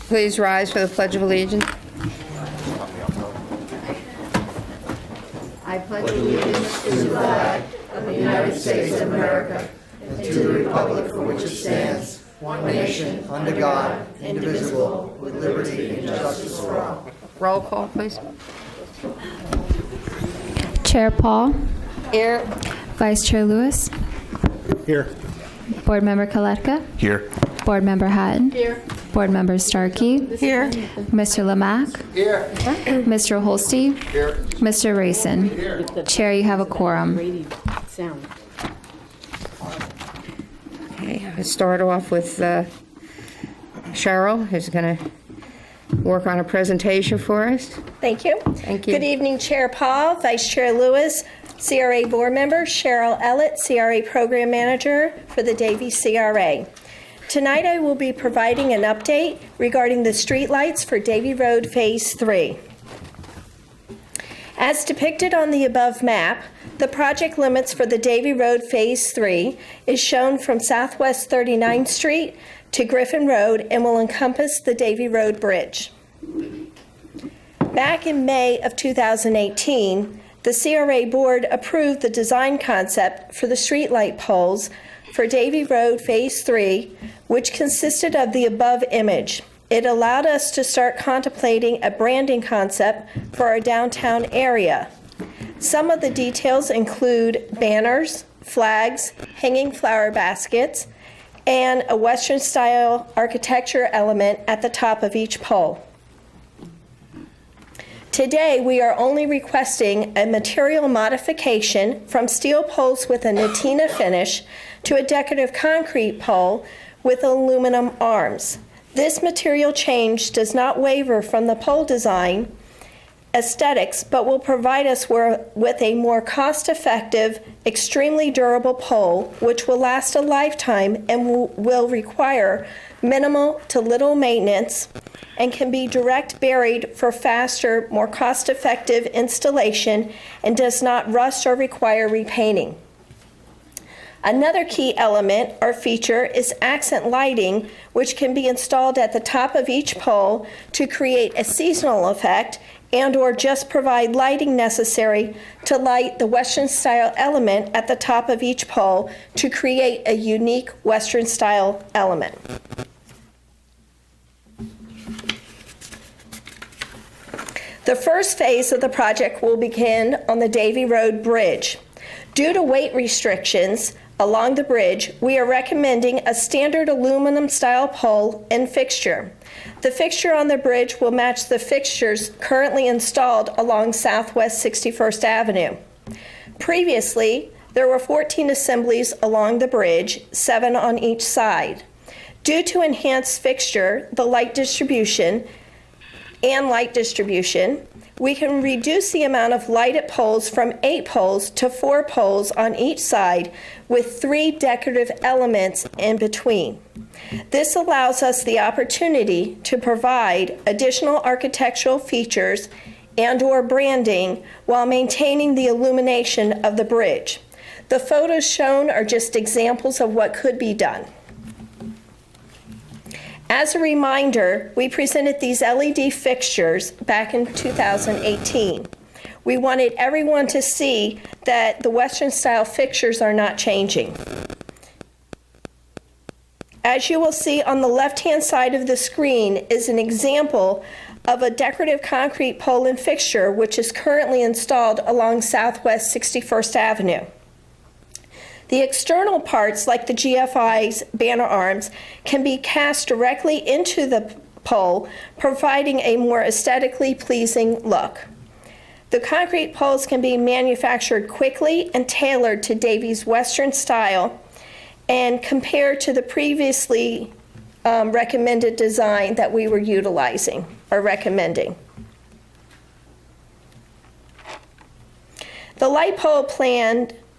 Please rise for the Pledge of Allegiance. I pledge allegiance to the flag of the United States of America and to the republic for which it stands, one nation, under God, indivisible, with liberty and justice for all. Roll call, please. Chair Paul. Here. Vice Chair Lewis. Here. Board Member Koletka. Here. Board Member Hatton. Here. Board Member Starkey. Here. Mr. Lamack. Here. Mr. Holste. Here. Mr. Rayson. Chair, you have a quorum. Okay, let's start off with Cheryl, who's going to work on a presentation for us. Thank you. Thank you. Good evening, Chair Paul, Vice Chair Lewis, CRA Board Member Cheryl Ellett, CRA Program Manager for the Davie CRA. Tonight I will be providing an update regarding the streetlights for Davie Road Phase 3. As depicted on the above map, the project limits for the Davie Road Phase 3 is shown from Southwest 39th Street to Griffin Road and will encompass the Davie Road Bridge. Back in May of 2018, the CRA Board approved the design concept for the streetlight poles for Davie Road Phase 3, which consisted of the above image. It allowed us to start contemplating a branding concept for our downtown area. Some of the details include banners, flags, hanging flower baskets, and a Western-style architecture element at the top of each pole. Today, we are only requesting a material modification from steel poles with a Natina finish to a decorative concrete pole with aluminum arms. This material change does not waver from the pole design aesthetics, but will provide us with a more cost-effective, extremely durable pole, which will last a lifetime and will require minimal to little maintenance and can be direct buried for faster, more cost-effective installation and does not rust or require repainting. Another key element or feature is accent lighting, which can be installed at the top of each pole to create a seasonal effect and/or just provide lighting necessary to light the Western-style element at the top of each pole to create a unique Western-style element. The first phase of the project will begin on the Davie Road Bridge. Due to weight restrictions along the bridge, we are recommending a standard aluminum-style pole and fixture. The fixture on the bridge will match the fixtures currently installed along Southwest 61st Avenue. Previously, there were 14 assemblies along the bridge, 7 on each side. Due to enhanced fixture, the light distribution, we can reduce the amount of lighted poles from 8 poles to 4 poles on each side with 3 decorative elements in between. This allows us the opportunity to provide additional architectural features and/or branding while maintaining the illumination of the bridge. The photos shown are just examples of what could be done. As a reminder, we presented these LED fixtures back in 2018. We wanted everyone to see that the Western-style fixtures are not changing. As you will see on the left-hand side of the screen is an example of a decorative concrete pole and fixture which is currently installed along Southwest 61st Avenue. The external parts, like the GFI's banner arms, can be cast directly into the pole, providing a more aesthetically pleasing look. The concrete poles can be manufactured quickly and tailored to Davie's Western style and compared to the previously recommended design that we were utilizing or recommending. The light pole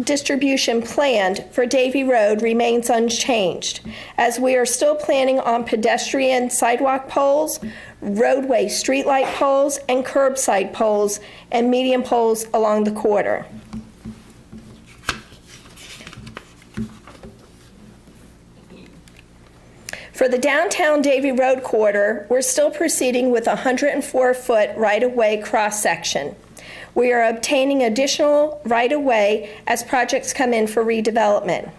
distribution planned for Davie Road remains unchanged, as we are still planning on pedestrian sidewalk poles, roadway streetlight poles, and curbside poles and median poles along the corridor. For For the downtown Davie Road corridor, we're still proceeding with a 104-foot right-of-way cross-section. We are obtaining additional right-of-way as projects come in for redevelopment.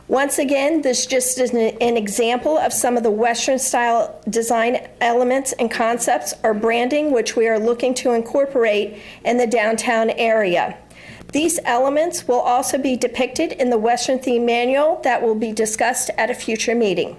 Once again, this just is an example of some of the Western-style design elements and concepts or branding which we are looking to incorporate in the downtown area. These elements will also be depicted in the Western Theme Manual that will be discussed at a future meeting.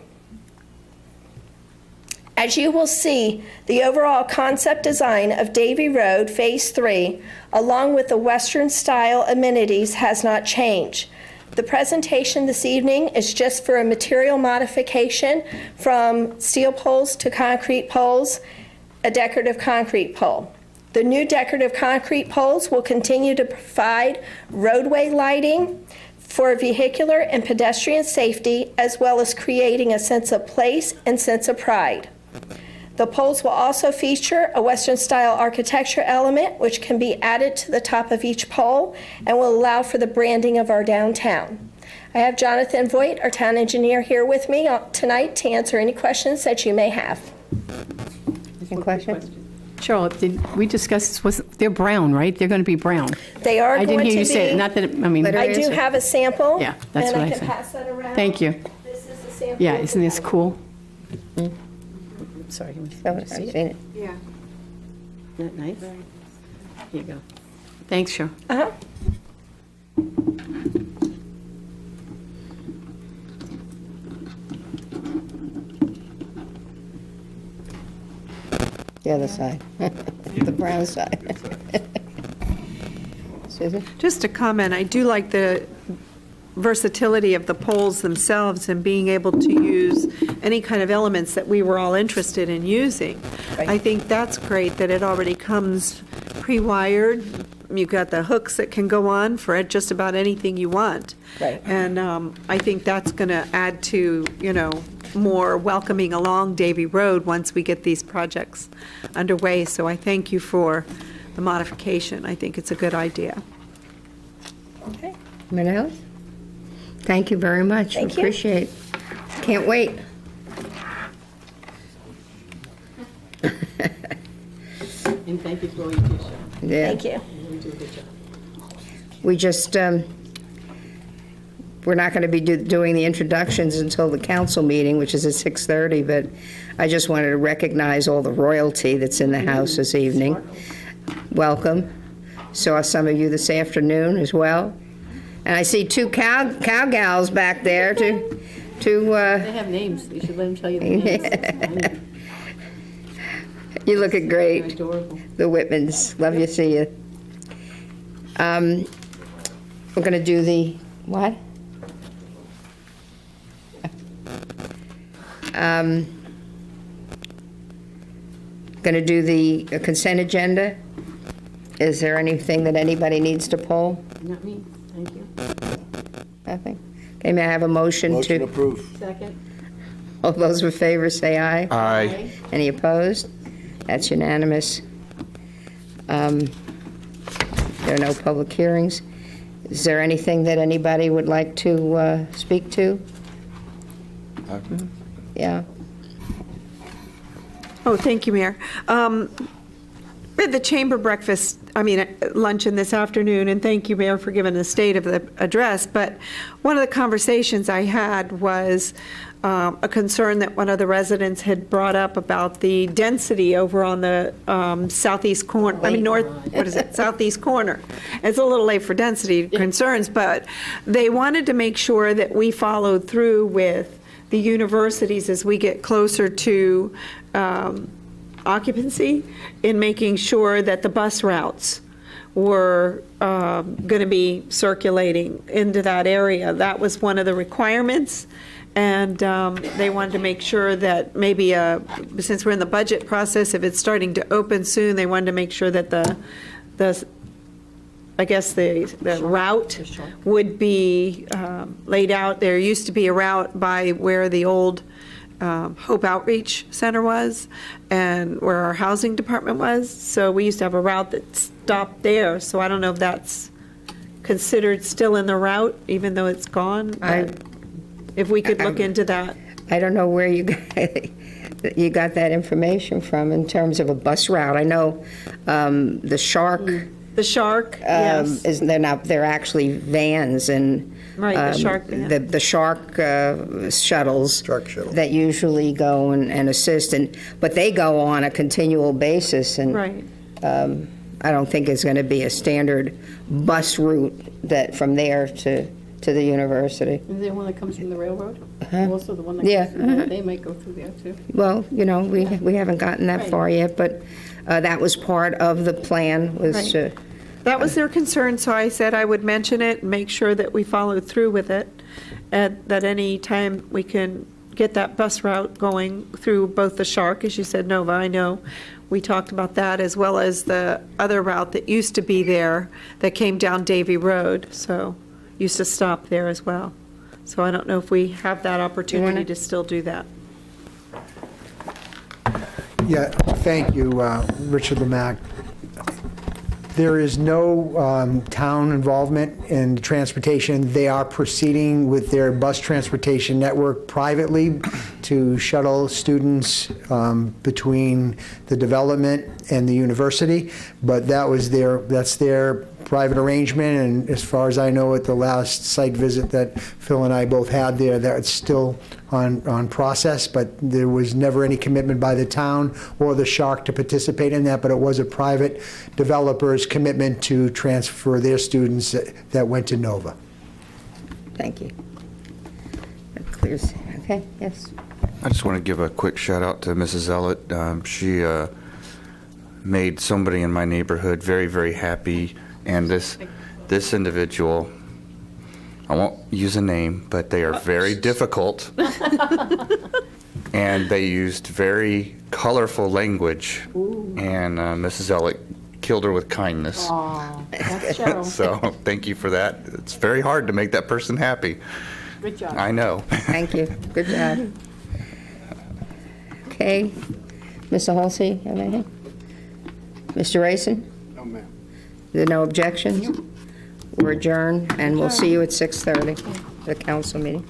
As you will see, the overall concept design of Davie Road Phase 3, along with the Western-style amenities, has not changed. The presentation this evening is just for a material modification from steel poles to concrete poles, a decorative concrete pole. The new decorative concrete poles will continue to provide roadway lighting for vehicular and pedestrian safety, as well as creating a sense of place and sense of pride. The poles will also feature a Western-style architecture element, which can be added to the top of each pole and will allow for the branding of our downtown. I have Jonathan Voigt, our town engineer, here with me tonight to answer any questions that you may have. Any questions? Charlotte, did we discuss this? They're brown, right? They're going to be brown. They are I going to be. didn't hear you say it. Not that, I mean. I do have a sample. Yeah, that's what I And I said. can pass that around. Thank you. This is the sample. Yeah, isn't this cool? Sorry. I've seen it. Yeah. Isn't that nice? Here you go. Thanks, Cheryl. Uh-huh. The other side, the brown side. Susan? Just a comment, I do like the versatility of the poles themselves and being able to use any kind of elements that we were all interested in using. Right. I think that's great that it already comes pre-wired. You've got the hooks that can go on for just about anything you want. Right. And I think that's going to add to, more welcoming along Davie Road once we get these projects underway. So I thank you for the modification. I think it's a good idea. Okay. Anyone else? Thank you very much. Thank you. Appreciate. Can't wait. And thank you for all you do, Cheryl. Yeah. Thank you. You do a good job. We just, we're not going to be doing the introductions until the council meeting, which is at 6:30, but I just wanted to recognize all the royalty that's in the house this evening. Welcome. Saw some of you this afternoon as well. And I see two cow gals back there, two They have names. You should let them tell you the names. you look great. They're adorable. The Whitmans. Love you, see you. We're going to do the, what? Going to do the consent agenda. Is there anything that anybody needs to pull? Not me. Thank you. Nothing? Okay, may I have a motion to? Motion approved. Second. All those in favor say aye. Aye. Any opposed? That's unanimous. There are no public hearings. Is there anything that anybody would like to speak to? Yeah. Oh, thank you, Mayor. We had the chamber luncheon this afternoon, and thank you, Mayor, for giving the state of the address. But one of the conversations I had was a concern that one of the residents had brought up about the density over on the southeast corner, southeast corner. It's a little late for density concerns, but they wanted to make sure that we followed through with the universities as we get closer to occupancy in making sure that the bus routes were going to be circulating into that area. That was one of the requirements, and they wanted to make sure that maybe, since we're in the budget process, if it's starting to open soon, they wanted to make sure that the route would be laid out. There used to be a route by where the old Hope Outreach Center was and where our housing department was. So we used to have a route that stopped there. So I don't know if that's considered still in the route, even though it's gone. if we could look into that. I don't know where you got that information from in terms of a bus route. I know the Shark The Shark, yes. they're actually vans and Right, the Shark van. the Shark shuttles Shark shuttle. that usually go and assist, but they go on a continual basis, and Right. I don't think it's going to be a standard bus route that from there to the university. Is there one that comes from the railroad? Also the one that Yeah, comes from, they might go through there too. Well, we haven't gotten that Right. far yet, but that was part of the plan, was Right. to, That was their concern, so I said I would mention it and make sure that we followed through with it, and that any time we can get that bus route going through both the Shark, as you said, Nova, I know, we talked about that, as well as the other route that used to be there that came down Davy Road, so used to stop there as well. So I don't know if we have that opportunity to still do that. Yeah, thank you, Richard Lemack. There is no town involvement in transportation. They are proceeding with their bus transportation network privately to shuttle students between the development and the university, but that's their private arrangement, and as far as I know, at the last site visit that Phil and I both had there, that's still on process, but there was never any commitment by the town or the Shark to participate in that, but it was a private developer's commitment to transfer their students that went to Nova. thank you. That clears, okay, yes. I just want to give a quick shout out to Mrs. Ellett. She made somebody in my neighborhood very, very happy, and this individual, I won't use a name, but they are very difficult, and they used very colorful language, and Mrs. Ellett killed her with kindness. Aw, that's Cheryl. So thank you for that. It's very hard to make that person happy. Good job. I know. Thank you, good job. Okay, Mr. Halsey, have anything? Mr. Rayson? No, ma'am. There are no objections? We're adjourned, and we'll see you at 6:30, the council meeting.